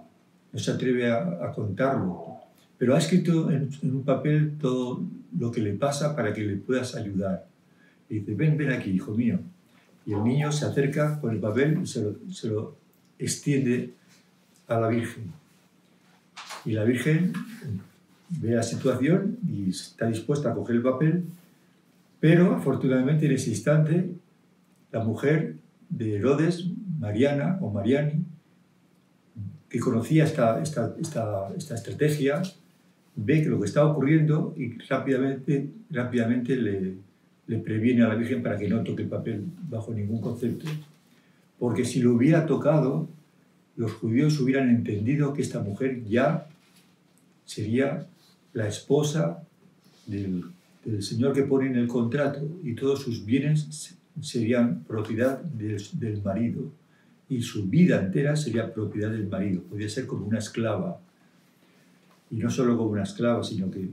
a contarlo, pero ha escrito en un papel todo lo que le pasa para que le puedas ayudar. Y dice: ven aquí, hijo mío. Y el niño se acerca con el papel y se lo extiende a la Virgen. Y la Virgen ve la situación y está dispuesta a coger el papel, pero afortunadamente en ese instante la mujer de Herodes, Mariana o Mariani, que conocía esta estrategia, ve que lo que está ocurriendo y rápidamente le previene a la Virgen para que no toque el papel bajo ningún concepto. Porque si lo hubiera tocado, los judíos hubieran entendido que esta mujer ya sería la esposa del señor que pone en el contrato, y todos sus bienes serían propiedad del marido, y su vida entera sería propiedad del marido. Podría ser como una esclava. Y no solo como una esclava, sino que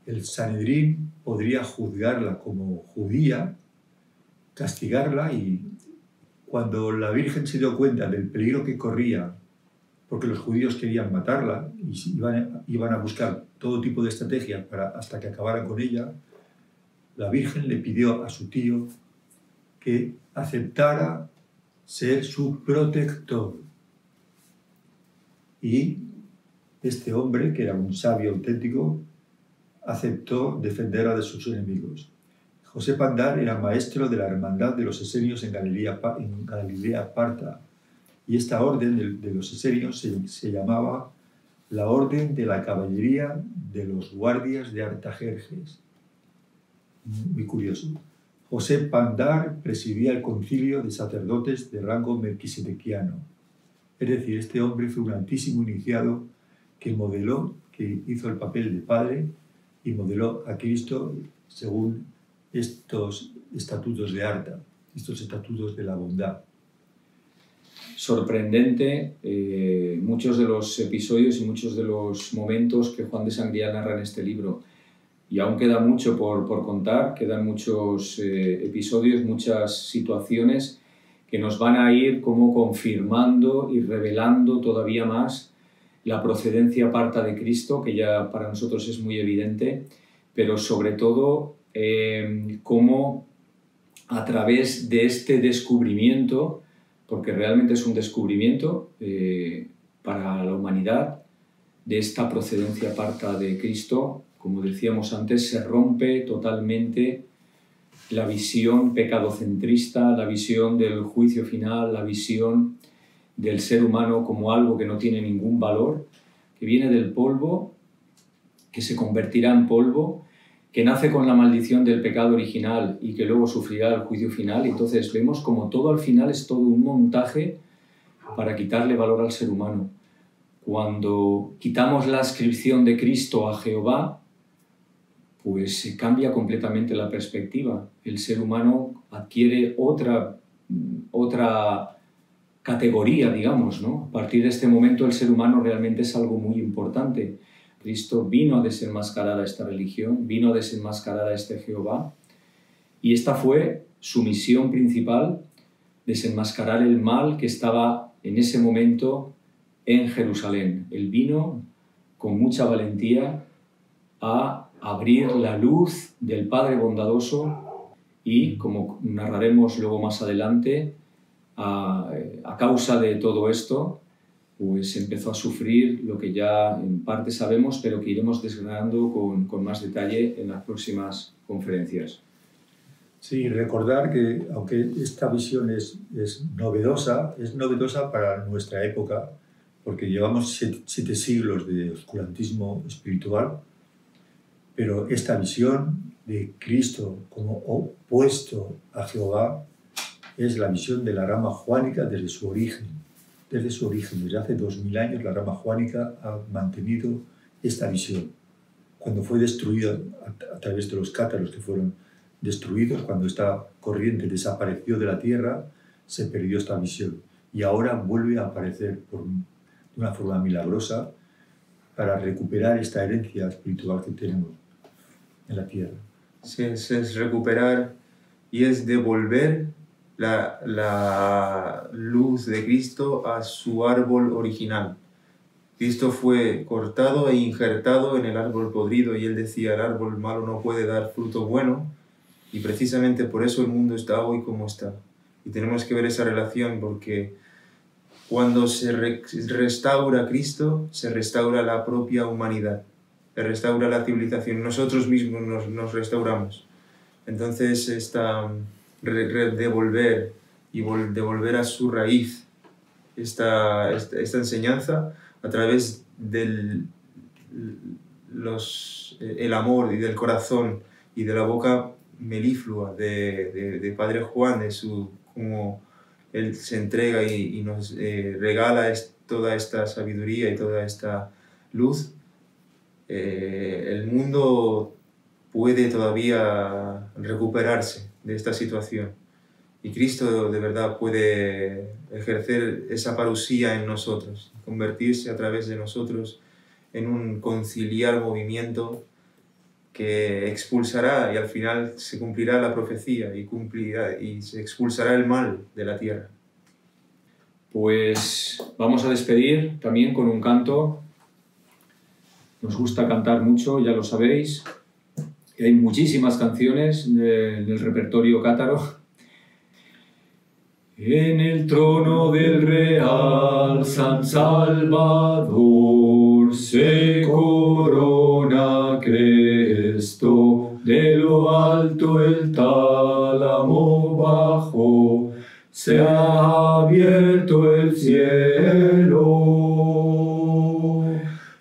el Sanedrín podría juzgarla como judía, castigarla, y cuando la Virgen se dio cuenta del peligro que corría, porque los judíos querían matarla y iban a buscar todo tipo de estrategia hasta que acabaran con ella, la Virgen le pidió a su tío que aceptara ser su protector. Y este hombre, que era un sabio auténtico, aceptó defenderla de sus enemigos. José Pandar era maestro de la Hermandad de los Esenios en Galilea Parta, y esta orden de los Esenios se llamaba la Orden de la Caballería de los Guardias de Artajerjes. Muy curioso. José Pandar presidía el concilio de sacerdotes de rango melquisedequiano. Es decir, este hombre fue un altísimo iniciado que hizo el papel de padre y modeló a Cristo según estos estatutos de Arta, estos estatutos de la bondad. Sorprendente muchos de los episodios y muchos de los momentos que Juan de Sangliá narra en este libro. Y aún queda mucho por contar, quedan muchos episodios, muchas situaciones que nos van a ir como confirmando y revelando todavía más la procedencia parta de Cristo, que ya para nosotros es muy evidente, pero sobre todo cómo a través de este descubrimiento, porque realmente es un descubrimiento para la humanidad, de esta procedencia parta de Cristo, como decíamos antes, se rompe totalmente la visión pecadocentrista, la visión del juicio final, la visión del ser humano como algo que no tiene ningún valor, que viene del polvo, que se convertirá en polvo, que nace con la maldición del pecado original y que luego sufrirá el juicio final. Y entonces vemos como todo al final es todo un montaje para quitarle valor al ser humano. Cuando quitamos la ascripción de Cristo a Jehová, pues se cambia completamente la perspectiva. El ser humano adquiere otra categoría, digamos, ¿no? A partir de este momento el ser humano realmente es algo muy importante. Cristo vino a desenmascarar a esta religión, vino a desenmascarar a este Jehová, y esta fue su misión principal, desenmascarar el mal que estaba en ese momento en Jerusalén. Él vino con mucha valentía a abrir la luz del Padre bondadoso y, como narraremos luego más adelante, a causa de todo esto, pues empezó a sufrir lo que ya en parte sabemos, pero que iremos desgranando con más detalle en las próximas conferencias. Sí, recordar que aunque esta visión es novedosa para nuestra época, porque llevamos 7 siglos de oscurantismo espiritual, pero esta visión de Cristo como opuesto a Jehová es la visión de la rama juánica desde su origen. Desde hace 2000 años la rama juánica ha mantenido esta visión. Cuando fue destruida a través de los cátaros que fueron destruidos, cuando esta corriente desapareció de la tierra, se perdió esta visión. Y ahora vuelve a aparecer de una forma milagrosa para recuperar esta herencia espiritual que tenemos en la tierra. Sí, es recuperar y es devolver la luz de Cristo a su árbol original. Cristo fue cortado e injertado en el árbol podrido y él decía, el árbol malo no puede dar fruto bueno, y precisamente por eso el mundo está hoy como está. Y tenemos que ver esa relación, porque cuando se restaura Cristo, se restaura la propia humanidad, se restaura la civilización, nosotros mismos nos restauramos. Entonces devolver a su raíz esta enseñanza a través del el amor y del corazón y de la boca meliflua de Padre Juan, como él se entrega y nos regala toda esta sabiduría y toda esta luz. El mundo puede todavía recuperarse de esta situación y Cristo de verdad puede ejercer esa parusía en nosotros, convertirse a través de nosotros en un conciliar movimiento que expulsará y al final se cumplirá la profecía y se expulsará el mal de la tierra. Pues vamos a despedir también con un canto. Nos gusta cantar mucho, ya lo sabéis. Hay muchísimas canciones en el repertorio cátaro. En el trono del Real San Salvador se corona Cristo de lo alto el tálamo bajó, se ha abierto el cielo.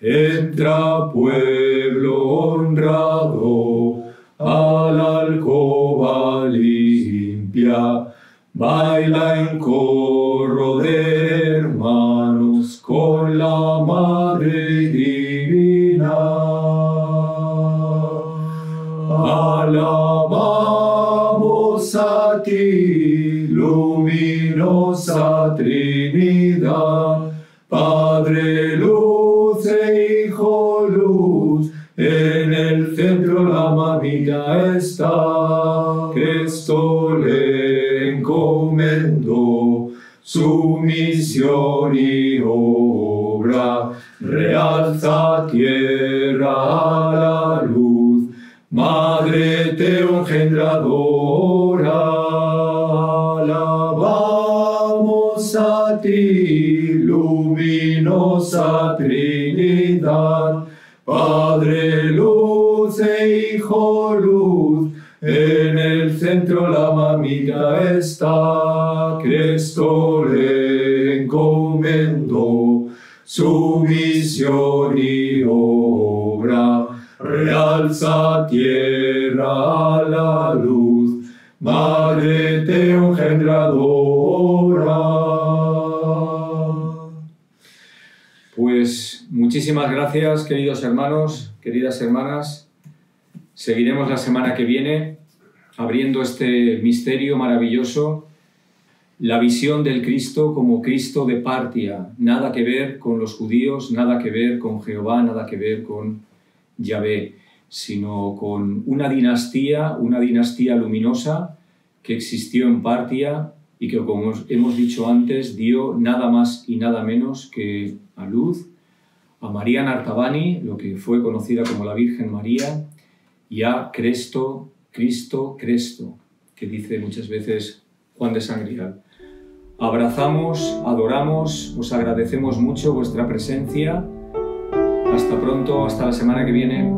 Entra pueblo honrado a la alcoba limpia, baila en coro de hermanos con la Madre Divina. Alabamos a ti, luminosa Trinidad, Padre luz e Hijo luz, en el centro la mamita está. Cristo le encomendó su misión y obra, realza tierra a la luz, Madre te engendradora. Alabamos a ti, luminosa Trinidad, Padre luz e Hijo luz, en el centro la mamita está. Cristo le encomendó su misión y obra, realza tierra a la luz, Madre te engendradora. Pues muchísimas gracias, queridos hermanos, queridas hermanas. Seguiremos la semana que viene abriendo este misterio maravilloso, la visión del Cristo como Cristo de Partia. Nada que ver con los judíos, nada que ver con Jehová, nada que ver con Yahvé, sino con una dinastía luminosa que existió en Partia y que, como hemos dicho antes, dio nada más y nada menos que a luz a María Nartabani, lo que fue conocida como la Virgen María, y a Cristo, que dice muchas veces Juan de Sangrial. Abrazamos, adoramos, os agradecemos mucho vuestra presencia. Hasta pronto, hasta la semana que viene.